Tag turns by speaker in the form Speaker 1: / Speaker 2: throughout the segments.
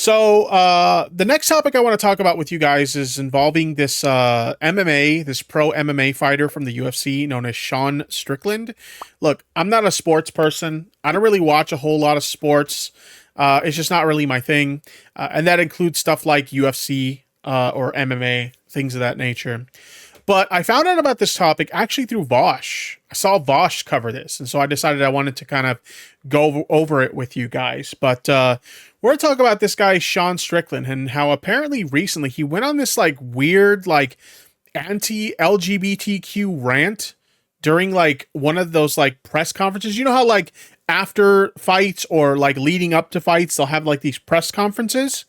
Speaker 1: So the next topic I want to talk about with you guys is involving this MMA, this pro MMA fighter from the UFC known as Sean Strickland. Look, I'm not a sports person. I don't really watch a whole lot of sports. It's just not really my thing. And that includes stuff like UFC or MMA, things of that nature. But I found out about this topic actually through Vosh. I saw Vosh cover this, and so I decided I wanted to kind of go over it with you guys. But we're going to talk about this guy, Sean Strickland, and how apparently recently he went on this like weird, like anti-LGBTQ rant during like one of those like press conferences. You know how like after fights or like leading up to fights, they'll have like these press conferences,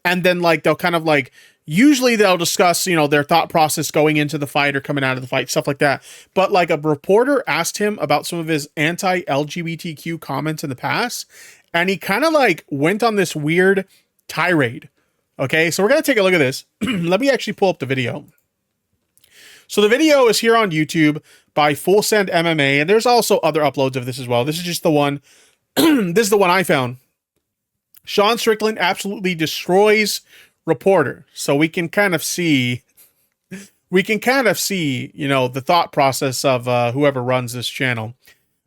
Speaker 1: and then like they'll kind of like usually they'll discuss, you know, their thought process going into the fight or coming out of the fight, stuff like that. But like a reporter asked him about some of his anti-LGBTQ comments in the past, and he kind of like went on this weird tirade. Okay, so we're going to take a look at this. Let me actually pull up the video. So the video is here on YouTube by Full Send MMA, and there's also other uploads of this as well. This is just the one. This is the one I found. Sean Strickland absolutely destroys reporter. So we can kind of see, you know, the thought process of whoever runs this channel.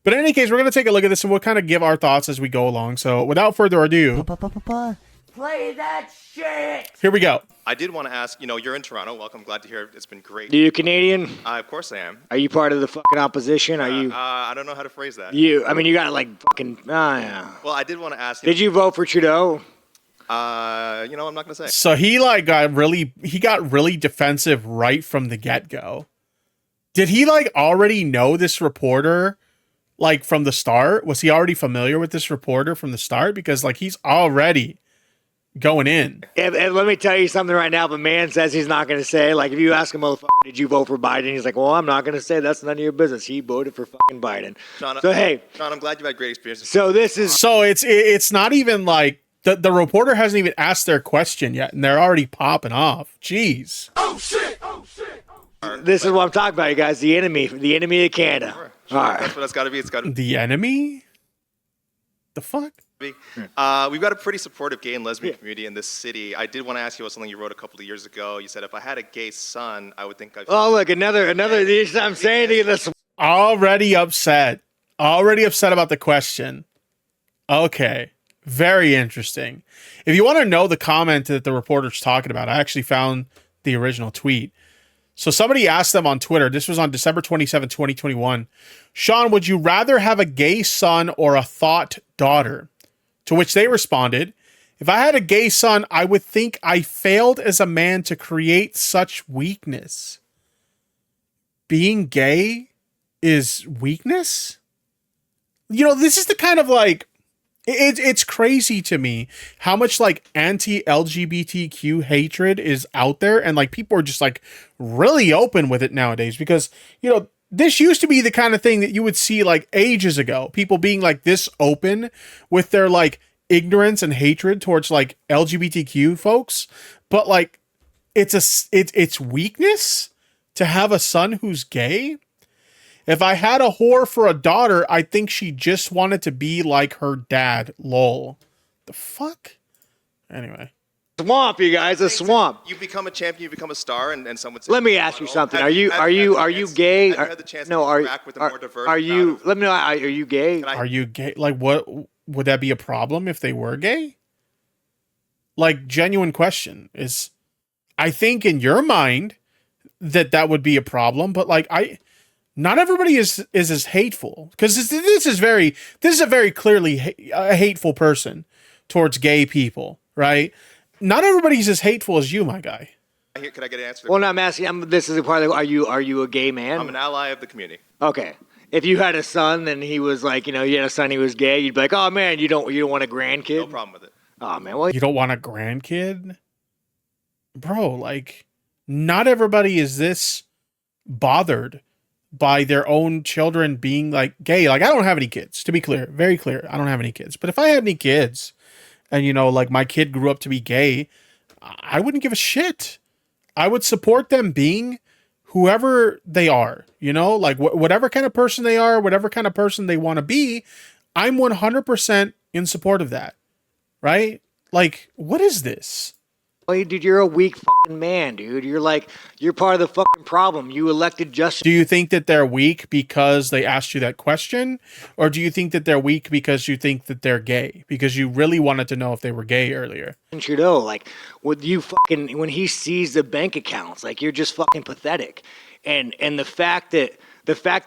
Speaker 1: But in any case, we're going to take a look at this and we'll kind of give our thoughts as we go along. So without further ado,
Speaker 2: play that shit.
Speaker 1: Here we go.
Speaker 3: I did want to ask, you know, you're in Toronto. Welcome. Glad to hear it. It's been great.
Speaker 2: Are you Canadian?
Speaker 3: Of course I am.
Speaker 2: Are you part of the fucking opposition? Are you?
Speaker 3: I don't know how to phrase that.
Speaker 2: I mean, you got like fucking. Yeah.
Speaker 3: Well, I did want to ask.
Speaker 2: Did you vote for Trudeau?
Speaker 3: You know, I'm not going to say.
Speaker 1: So he like got really defensive right from the get-go. Did he like already know this reporter like from the start? Was he already familiar with this reporter from the start? Because like he's already going in.
Speaker 2: And let me tell you something right now. If a man says he's not going to say, like if you ask him, motherfucker, did you vote for Biden? He's like, well, I'm not going to say. That's none of your business. He voted for fucking Biden.
Speaker 3: Sean,
Speaker 2: so hey,
Speaker 3: Sean, I'm glad you've had great experiences.
Speaker 2: So this is.
Speaker 1: So it's not even like. The reporter hasn't even asked their question yet, and they're already popping off. Jeez.
Speaker 2: Oh, shit. Oh, shit. Oh, shit. This is what I'm talking about, you guys. The enemy of Canada.
Speaker 3: Sure.
Speaker 2: All right.
Speaker 3: That's what it's got to be. It's got to be.
Speaker 1: The enemy? The fuck?
Speaker 3: We've got a pretty supportive gay and lesbian community in this city. I did want to ask you about something you wrote a couple of years ago. You said, if I had a gay son, I would think I'd...
Speaker 2: Oh, look, another. I'm saying to you this.
Speaker 1: Already upset about the question. Okay. Very interesting. If you want to know the comment that the reporter's talking about, I actually found the original tweet. So somebody asked them on Twitter, this was on December 27, 2021, Sean, would you rather have a gay son or a thought daughter? To which they responded, if I had a gay son, I would think I failed as a man to create such weakness. Being gay is weakness? You know, this is the kind of like, it's crazy to me how much like anti-LGBTQ hatred is out there, and like people are just like really open with it nowadays, because you know this used to be the kind of thing that you would see like ages ago, people being like this open with their like ignorance and hatred towards like LGBTQ folks, but like it's weakness to have a son who's gay. If I had a whore for a daughter, I think she just wanted to be like her dad. Lol. The fuck? Anyway.
Speaker 2: Swamp, you guys, a swamp.
Speaker 3: You become a champion, you become a star, and someone says...
Speaker 2: Let me ask you something. Are you gay?
Speaker 3: Have you had the chance to interact with a more diverse...
Speaker 2: Let me know, are you gay?
Speaker 1: Are you gay? Like, what? Would that be a problem if they were gay? Like, genuine question is... I think in your mind that would be a problem, but like, not everybody is as hateful, because this is a very clearly a hateful person towards gay people, right? Not everybody's as hateful as you, my guy.
Speaker 3: Could I get an answer?
Speaker 2: Well, no, I'm asking. This is a part of. Are you a gay man?
Speaker 3: I'm an ally of the community.
Speaker 2: Okay. If you had a son and he was like, you had a son, he was gay, you'd be like, oh man, you don't want a grandkid?
Speaker 3: No problem with it.
Speaker 2: Oh man, well,
Speaker 1: you don't want a grandkid, bro? Like, not everybody is this bothered by their own children being like gay. Like, I don't have any kids, to be clear, very clear. I don't have any kids. But if I had any kids and, like my kid grew up to be gay, I wouldn't give a shit. I would support them being whoever they are, like whatever kind of person they are, whatever kind of person they want to be. I'm 100% in support of that. Right. Like, what is this?
Speaker 2: Well, dude, you're a weak fucking man, dude. You're part of the fucking problem. You elected Justin.
Speaker 1: Do you think that they're weak because they asked you that question? Or do you think that they're weak because you think that they're gay? Because you really wanted to know if they were gay earlier.
Speaker 2: Trudeau, like, when he sees the bank accounts, like, you're just fucking pathetic. And the fact that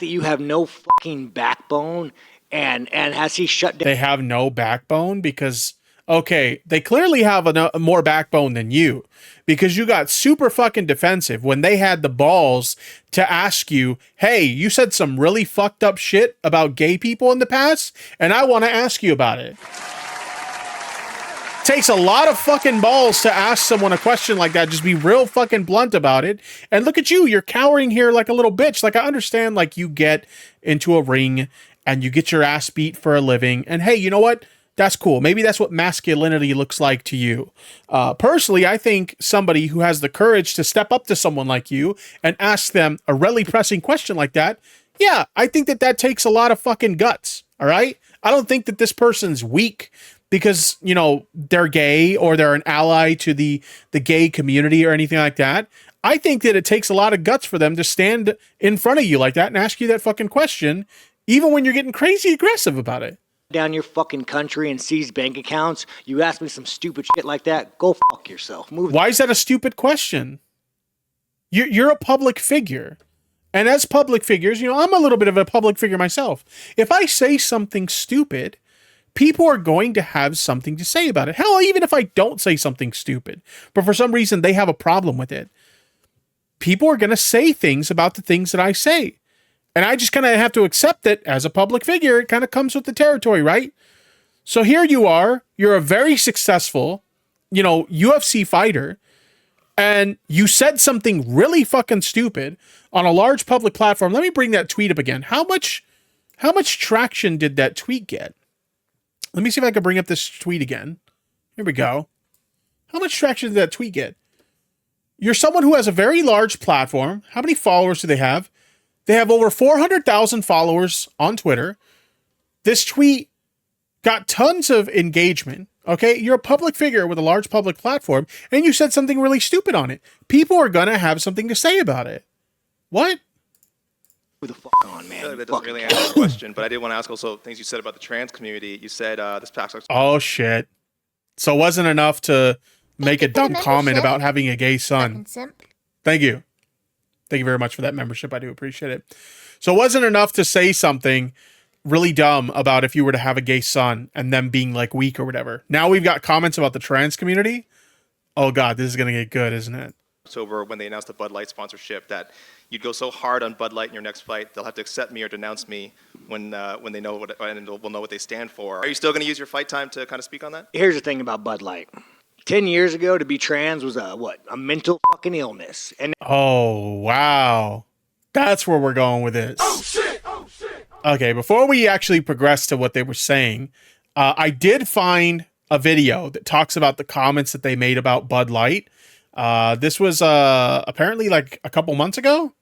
Speaker 2: you have no fucking backbone and has he shut down.
Speaker 1: They have no backbone because, okay, they clearly have a more backbone than you, because you got super fucking defensive when they had the balls to ask you, hey, you said some really fucked up shit about gay people in the past, and I want to ask you about it. Takes a lot of fucking balls to ask someone a question like that. Just be real fucking blunt about it. And look at you, you're cowering here like a little bitch. Like, I understand, like, you get into a ring and you get your ass beat for a living, and hey, you know what? That's cool. Maybe that's what masculinity looks like to you. Personally, I think somebody who has the courage to step up to someone like you and ask them a really pressing question like that, yeah, I think that takes a lot of fucking guts. All right? I don't think that this person's weak because, you know, they're gay or they're an ally to the gay community or anything like that. I think that it takes a lot of guts for them to stand in front of you like that and ask you that fucking question, even when you're getting crazy aggressive about it.
Speaker 2: Down your fucking country and seize bank accounts. You ask me some stupid shit like that, go fuck yourself. Move.
Speaker 1: Why is that a stupid question? You're a public figure. And as public figures, you know, I'm a little bit of a public figure myself. If I say something stupid, people are going to have something to say about it. Hell, even if I don't say something stupid, but for some reason they have a problem with it, people are going to say things about the things that I say. And I just kind of have to accept that as a public figure, it kind of comes with the territory, right? So here you are, you're a very successful, you know, UFC fighter, and you said something really fucking stupid on a large public platform. Let me bring that tweet up again. How much traction did that tweet get? Let me see if I can bring up this tweet again. Here we go. How much traction did that tweet get? You're someone who has a very large platform. How many followers do they have? They have over 400,000 followers on Twitter. This tweet got tons of engagement. Okay, you're a public figure with a large public platform, and you said something really stupid on it. People are gonna have something to say about it. What?
Speaker 2: Who the fuck on, man?
Speaker 3: I feel like that doesn't really answer the question, but I did want to ask also things you said about the trans community. You said this past.
Speaker 1: Oh shit! So it wasn't enough to make a dumb comment about having a gay son. Thank you. Thank you very much for that membership. I do appreciate it. So it wasn't enough to say something really dumb about if you were to have a gay son and them being like weak or whatever. Now we've got comments about the trans community. Oh God, this is going to get good, isn't it?
Speaker 3: October, when they announced the Bud Light sponsorship, that you'd go so hard on Bud Light in your next fight, they'll have to accept me or denounce me when they know what, and will know what they stand for. Are you still going to use your fight time to kind of speak on that?
Speaker 2: Here's the thing about Bud Light. 10 years ago, to be trans was a mental fucking illness. And
Speaker 1: oh, wow. That's where we're going with this. Oh, shit. Oh, shit. Okay, before we actually progress to what they were saying, I did find a video that talks about the comments that they made about Bud Light. This was apparently like a couple months ago.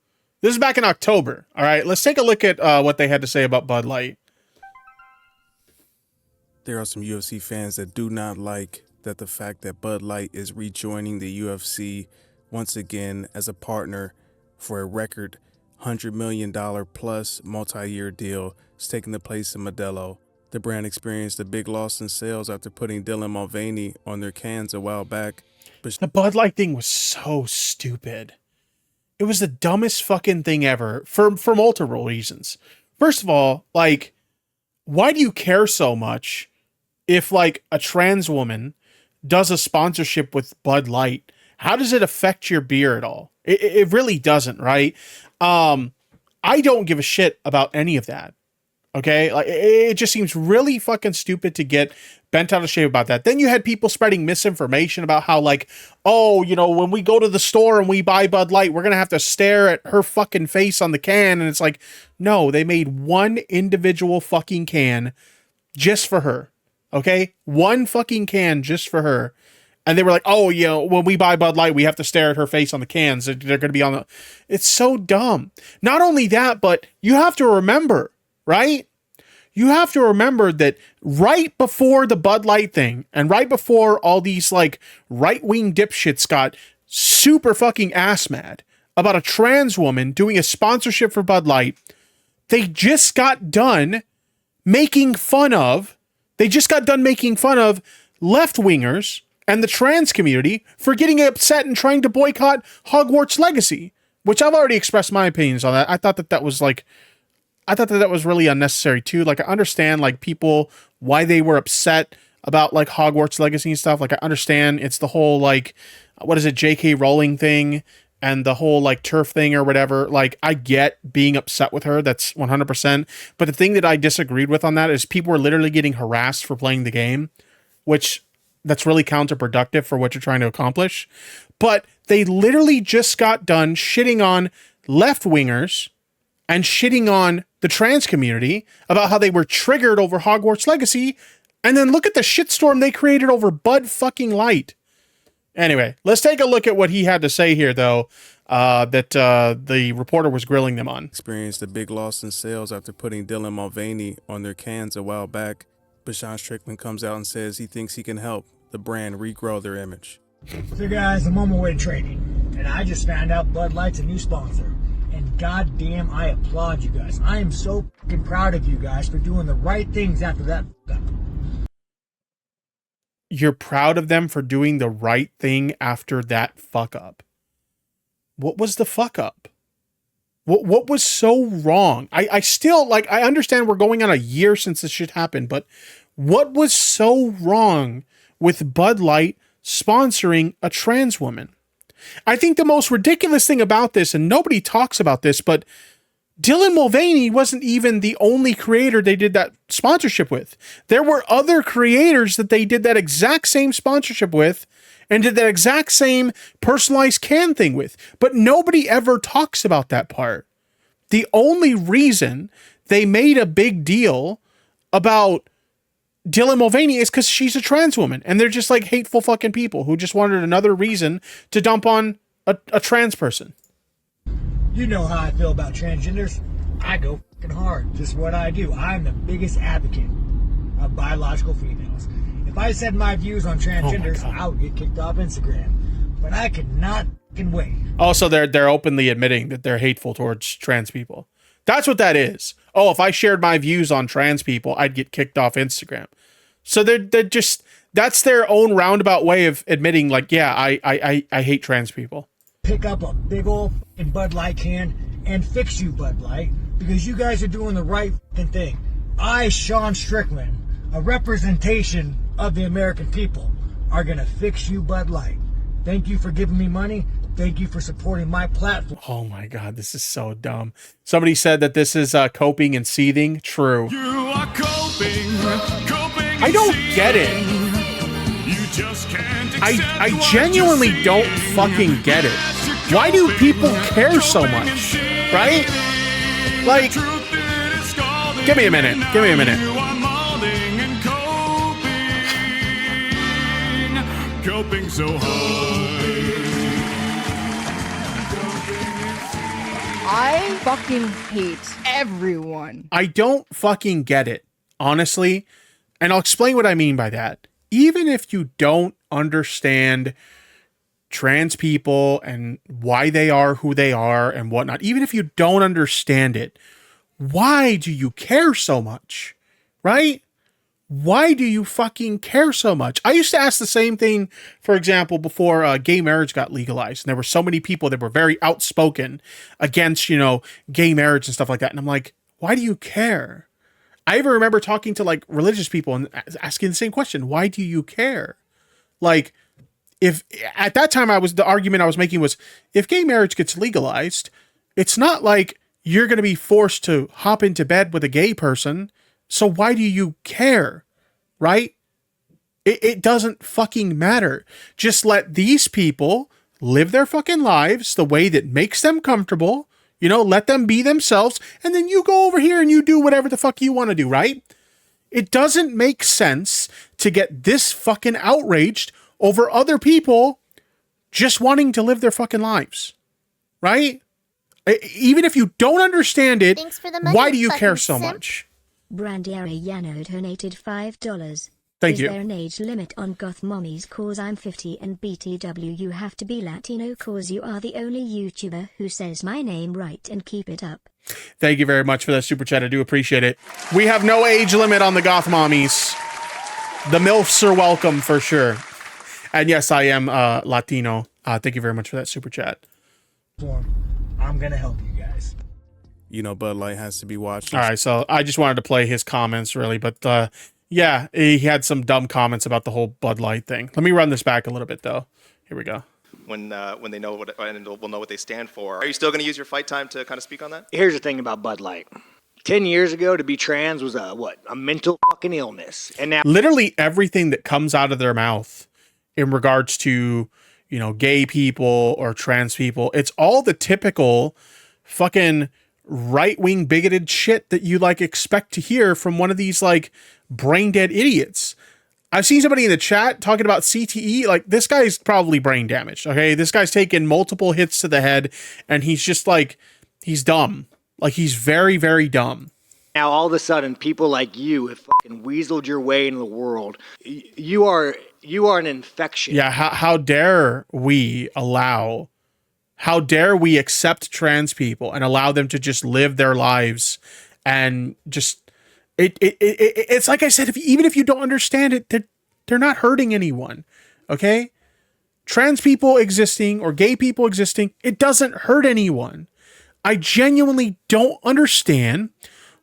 Speaker 1: This is back in October. All right, let's take a look at what they had to say about Bud Light.
Speaker 4: There are some UFC fans that do not like that the fact that Bud Light is rejoining the UFC once again as a partner for a record $100 million plus multi-year deal is taking the place of Modelo. The brand experienced a big loss in sales after putting Dylan Mulvaney on their cans a while back. But
Speaker 1: the Bud Light thing was so stupid. It was the dumbest fucking thing ever for multiple reasons. First of all, like, why do you care so much if like a trans woman does a sponsorship with Bud Light? How does it affect your beer at all? It really doesn't, right? I don't give a shit about any of that. Okay, like it just seems really fucking stupid to get bent out of shape about that. Then you had people spreading misinformation about how like, oh, you know, when we go to the store and we buy Bud Light, we're gonna have to stare at her fucking face on the can. And it's like, no, they made one individual fucking can just for her. Okay, one fucking can just for her. And they were like, oh, you know, when we buy Bud Light, we have to stare at her face on the cans. They're going to be on the... It's so dumb. Not only that, but you have to remember, right? you have to remember that right before the Bud Light thing and right before all these like right-wing dipshits got super fucking ass mad about a trans woman doing a sponsorship for Bud Light, they just got done making fun of left-wingers and the trans community for getting upset and trying to boycott Hogwarts Legacy, which I've already expressed my opinions on that. I thought that was really unnecessary too. Like, I understand like people, why they were upset about like Hogwarts Legacy and stuff. Like, I understand it's the whole like, what is it, J.K. Rowling thing and the whole like turf thing or whatever. Like, I get being upset with her. That's 100%. But the thing that I disagreed with on that is people were literally getting harassed for playing the game, which that's really counterproductive for what you're trying to accomplish. But they literally just got done shitting on left-wingers and shitting on the trans community about how they were triggered over Hogwarts Legacy. And then look at the shitstorm they created over Bud fucking Light. Anyway, let's take a look at what he had to say here, though, that the reporter was grilling them on.
Speaker 4: Experienced a big loss in sales after putting Dylan Mulvaney on their cans a while back. But Sean Strickland comes out and says he thinks he can help the brand regrow their image.
Speaker 5: So guys, I'm on my way to training, and I just found out Bud Light's a new sponsor. And goddamn, I applaud you guys. I am so fucking proud of you guys for doing the right things after that fuck up.
Speaker 1: You're proud of them for doing the right thing after that fuck up. What was the fuck up? What was so wrong? I still, like, I understand we're going on a year since this shit happened, but what was so wrong with Bud Light sponsoring a trans woman? I think the most ridiculous thing about this, and nobody talks about this, but Dylan Mulvaney wasn't even the only creator they did that sponsorship with. There were other creators that they did that exact same sponsorship with and did that exact same personalized can thing with. But nobody ever talks about that part. The only reason they made a big deal about Dylan Mulvaney is because she's a trans woman. And they're just like hateful fucking people who just wanted another reason to dump on a trans person.
Speaker 5: You know how I feel about transgenders. I go fucking hard. Just what I do. I'm the biggest advocate of biological females. If I said my views on transgenders, I would get kicked off Instagram. But I could not fucking wait.
Speaker 1: Also, they're openly admitting that they're hateful towards trans people. That's what that is. Oh, if I shared my views on trans people, I'd get kicked off Instagram. So they're just, that's their own roundabout way of admitting, like, yeah, I hate trans people.
Speaker 5: Pick up a big old fucking Bud Light can and fix you, Bud Light, because you guys are doing the right fucking thing. I, Sean Strickland, a representation of the American people, are gonna fix you, Bud Light. Thank you for giving me money. Thank you for supporting my platform.
Speaker 1: Oh my God, this is so dumb. Somebody said that this is coping and seething. True.
Speaker 6: You are coping
Speaker 1: I don't get it.
Speaker 6: You just can't
Speaker 1: I genuinely don't fucking get it. Why do people care so much? Right? Like, give me a minute. Give me a minute.
Speaker 6: You are molding and coping so hard.
Speaker 7: I fucking hate everyone.
Speaker 1: I don't fucking get it, honestly. And I'll explain what I mean by that. Even if you don't understand trans people and why they are who they are and whatnot, even if you don't understand it, why do you care so much? Right? Why do you fucking care so much? I used to ask the same thing, for example, before gay marriage got legalized. And there were so many people that were very outspoken against, you know, gay marriage and stuff like that. And I'm like, why do you care? I even remember talking to like religious people and asking the same question. Why do you care? Like, if at that time the argument I was making was, if gay marriage gets legalized, it's not like you're going to be forced to hop into bed with a gay person. So why do you care? Right? It doesn't fucking matter. Just let these people live their fucking lives the way that makes them comfortable. You know, let them be themselves, and then you go over here and you do whatever the fuck you want to do, right? It doesn't make sense to get this fucking outraged over other people just wanting to live their fucking lives, right? Even if you don't understand it,
Speaker 8: Thanks for the money,
Speaker 1: why do you care
Speaker 8: fucking
Speaker 1: so
Speaker 8: simp.
Speaker 1: much?
Speaker 8: Brandiera Yano donated $5.
Speaker 1: Thank
Speaker 8: Is
Speaker 1: you.
Speaker 8: there an age limit on goth mommies? Cause I'm 50 and BTW you have to be Latino cause you are the only YouTuber who says my name right and keep it up.
Speaker 1: Thank you very much for that super chat. I do appreciate it. We have no age limit on the goth mommies. The MILFs are welcome for sure. And yes, I am Latino. Thank you very much for that super chat.
Speaker 5: I'm gonna help you guys.
Speaker 4: You know, Bud Light has to be watched.
Speaker 1: All right, so I just wanted to play his comments really, but yeah, he had some dumb comments about the whole Bud Light thing. Let me run this back a little bit though. Here we go.
Speaker 3: When they know what and will know what they stand for. Are you still going to use your fight time to kind of speak on that?
Speaker 2: Here's the thing about Bud Light. 10 years ago, to be trans was a mental fucking illness. And now
Speaker 1: Literally everything that comes out of their mouth in regards to, you know, gay people or trans people, it's all the typical fucking right-wing bigoted shit that you like expect to hear from one of these like brain dead idiots. I've seen somebody in the chat talking about CTE. Like, this guy's probably brain damaged. Okay. This guy's taken multiple hits to the head and he's just like, he's dumb. Like, he's very, very dumb.
Speaker 2: Now, all of a sudden, people like you have fucking weaseled your way into the world. You are an infection.
Speaker 1: Yeah. How dare we accept trans people and allow them to just live their lives and just, it's like I said, even if you don't understand it, they're not hurting anyone. Okay. Trans people existing or gay people existing, it doesn't hurt anyone. I genuinely don't understand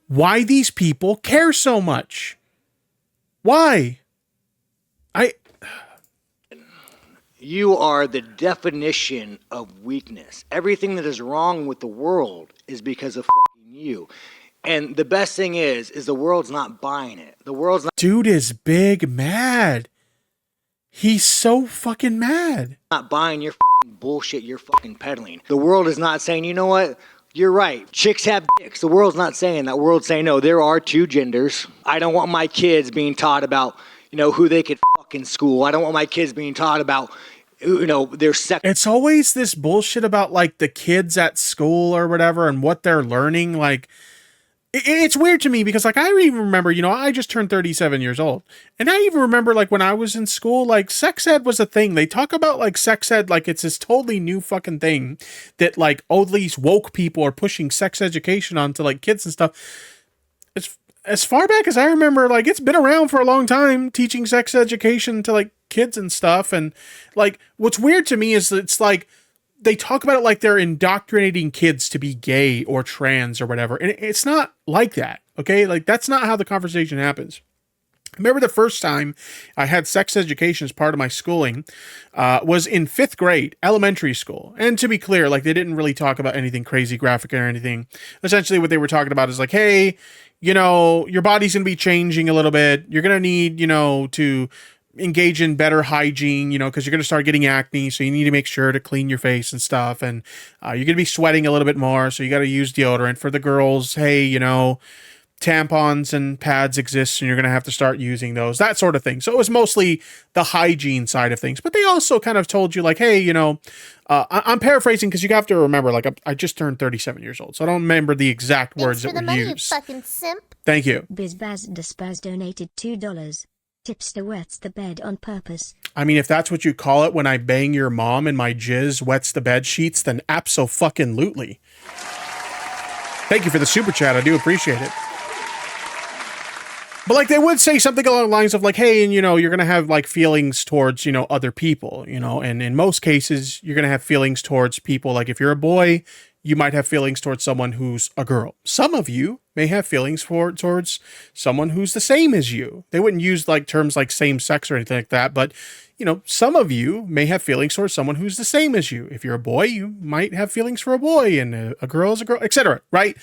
Speaker 1: why these people care so much. Why?
Speaker 2: You are the definition of weakness. Everything that is wrong with the world is because of fucking you. And the best thing is the world's not buying it. The world's not.
Speaker 1: Dude is big mad. He's so fucking mad.
Speaker 2: Not buying your fucking bullshit you're fucking peddling. The world is not saying, you know what? You're right. Chicks have dicks. The world's not saying that. The world's saying, no, there are two genders. I don't want my kids being taught about, you know, who they could fuck in school. I don't want my kids being taught about, you know, their sex.
Speaker 1: It's always this bullshit about like the kids at school or whatever and what they're learning. Like, it's weird to me because like I even remember, you know, I just turned 37 years old. And I even remember like when I was in school, like sex ed was a thing. They talk about like sex ed like it's this totally new fucking thing that like all these woke people are pushing sex education onto like kids and stuff. It's as far back as I remember, like it's been around for a long time, teaching sex education to like kids and stuff. And like what's weird to me is that it's like they talk about it like they're indoctrinating kids to be gay or trans or whatever. And it's not like that. Okay. Like that's not how the conversation happens. I remember the first time I had sex education as part of my schooling was in 5th grade, elementary school. And to be clear, like they didn't really talk about anything crazy graphic or anything. Essentially what they were talking about is like, hey, you know, your body's going to be changing a little bit. You're going to need, you know, to engage in better hygiene, you know, because you're going to start getting acne. So you need to make sure to clean your face and stuff. And you're going to be sweating a little bit more. So you got to use deodorant. For the girls, hey, you know, tampons and pads exist and you're going to have to start using those, that sort of thing. So it was mostly the hygiene side of things. But they also kind of told you like, hey, you know, I'm paraphrasing because you have to remember, like I just turned 37 years old. So I don't remember the exact words that were used.
Speaker 9: Fucking simp.
Speaker 1: Thank you.
Speaker 8: Bizbaz Despaz donated $2. Tipster wets the bed on purpose.
Speaker 1: I mean, if that's what you call it when I bang your mom and my jizz wets the bed sheets, then abso-fucking-lutely. Thank you for the super chat. I do appreciate it. But like they would say something along the lines of like, hey, and you know, you're going to have like feelings towards, you know, other people, you know, and in most cases, you're going to have feelings towards people. Like if you're a boy, you might have feelings towards someone who's a girl. Some of you may have feelings towards someone who's the same as you. They wouldn't use like terms like same sex or anything like that, but you know, some of you may have feelings towards someone who's the same as you. If you're a boy, you might have feelings for a boy, and a girl is a girl, etc. Right?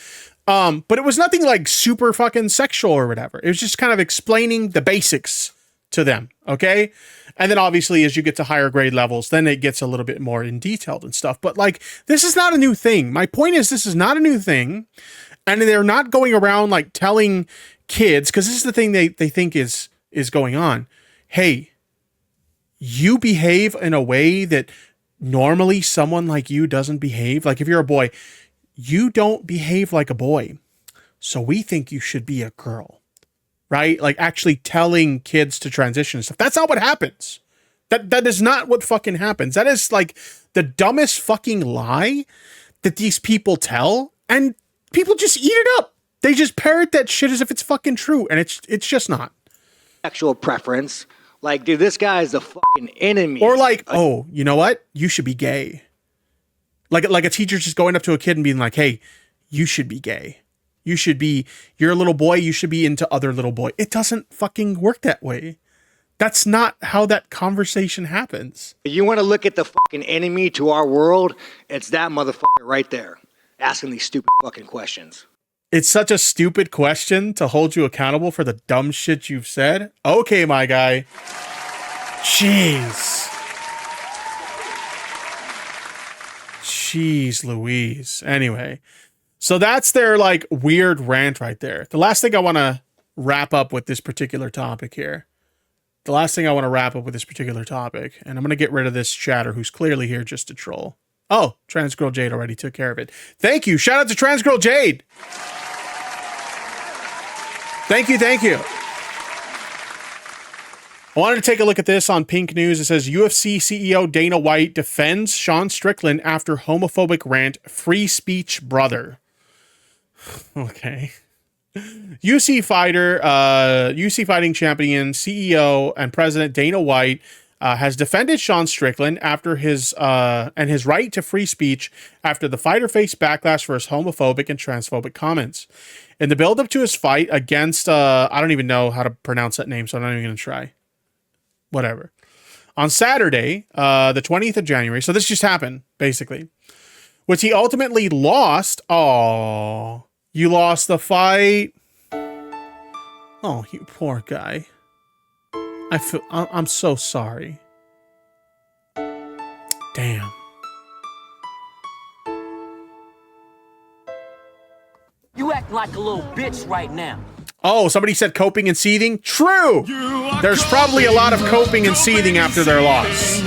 Speaker 1: But it was nothing like super fucking sexual or whatever. It was just kind of explaining the basics to them. Okay. And then obviously as you get to higher grade levels, then it gets a little bit more in detailed and stuff. But like, this is not a new thing. My point is this is not a new thing. And they're not going around like telling kids, because this is the thing they think is going on. Hey, you behave in a way that normally someone like you doesn't behave. Like if you're a boy, you don't behave like a boy. so we think you should be a girl, right? Like actually telling kids to transition and stuff. That's not what happens. That is not what fucking happens. That is like the dumbest fucking lie that these people tell, and people just eat it up. They just parrot that shit as if it's fucking true, and it's just not.
Speaker 2: Sexual preference. Like, dude, this guy is the fucking enemy.
Speaker 1: Or like, oh, you know what? You should be gay. Like a teacher just going up to a kid and being like, hey, you should be gay. You're a little boy, you should be into other little boy. It doesn't fucking work that way. That's not how that conversation happens.
Speaker 2: You want to look at the fucking enemy to our world? It's that motherfucker right there asking these stupid fucking questions.
Speaker 1: It's such a stupid question to hold you accountable for the dumb shit you've said. Okay, my guy. Jeez. Jeez Louise. Anyway, so that's their like weird rant right there. The last thing I want to wrap up with this particular topic here. And I'm going to get rid of this chatter who's clearly here just to troll. Oh, Trans Girl Jade already took care of it. Thank you. Shout out to Trans Girl Jade. Thank you. I wanted to take a look at this on Pink News. It says UFC CEO Dana White defends Sean Strickland after homophobic rant, free speech brother. Okay. UFC fighting champion, CEO, and president Dana White has defended Sean Strickland after his right to free speech after the fighter faced backlash for his homophobic and transphobic comments. In the build-up to his fight against, I don't even know how to pronounce that name, so I'm not even going to try. Whatever. On Saturday, the 20th of January, so this just happened, basically, which he ultimately lost. Oh, you lost the fight. Oh, you poor guy. I'm so sorry. Damn.
Speaker 9: You act like a little bitch right now.
Speaker 1: Oh, somebody said coping and seething? True! There's probably a lot of coping and seething after their loss.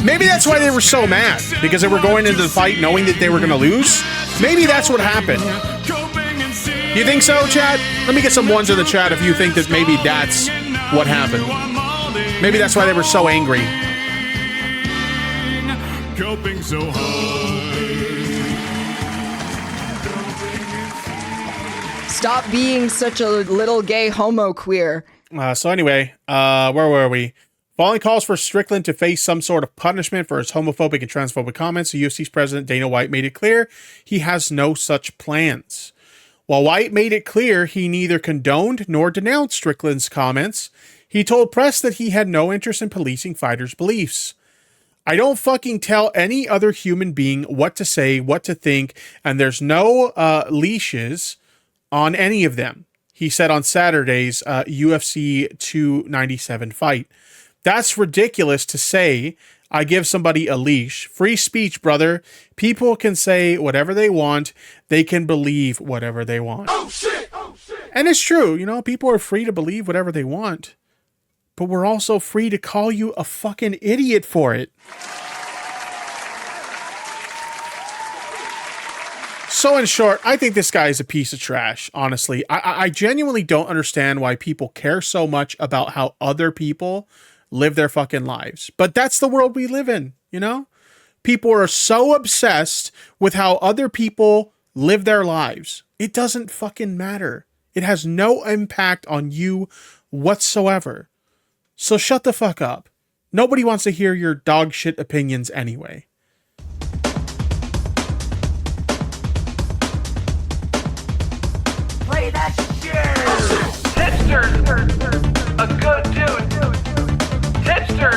Speaker 1: Maybe that's why they were so mad, because they were going into the fight knowing that they were going to lose. Maybe that's what happened. You think so, chat? Let me get some ones in the chat if you think that maybe that's what happened. Maybe that's why they were so angry.
Speaker 6: Coping so hard.
Speaker 7: Stop being such a little gay homo queer.
Speaker 1: So anyway, where were we? Following calls for Strickland to face some sort of punishment for his homophobic and transphobic comments, the UFC's president Dana White made it clear he has no such plans. While White made it clear he neither condoned nor denounced Strickland's comments, he told press that he had no interest in policing fighters' beliefs. I don't fucking tell any other human being what to say, what to think, and there's no leashes on any of them, he said on Saturday's UFC 297 fight. That's ridiculous to say. I give somebody a leash. Free speech, brother. People can say whatever they want. They can believe whatever they want. Oh shit! Oh shit! And it's true, you know, people are free to believe whatever they want. But we're also free to call you a fucking idiot for it. So in short, I think this guy is a piece of trash, honestly. I genuinely don't understand why people care so much about how other people live their fucking lives. But that's the world we live in, you know? People are so obsessed with how other people live their lives. It doesn't fucking matter. It has no impact on you whatsoever. So shut the fuck up. Nobody wants to hear your dog shit opinions anyway.
Speaker 9: Play that shit! Tipster! A good dude! Tipster!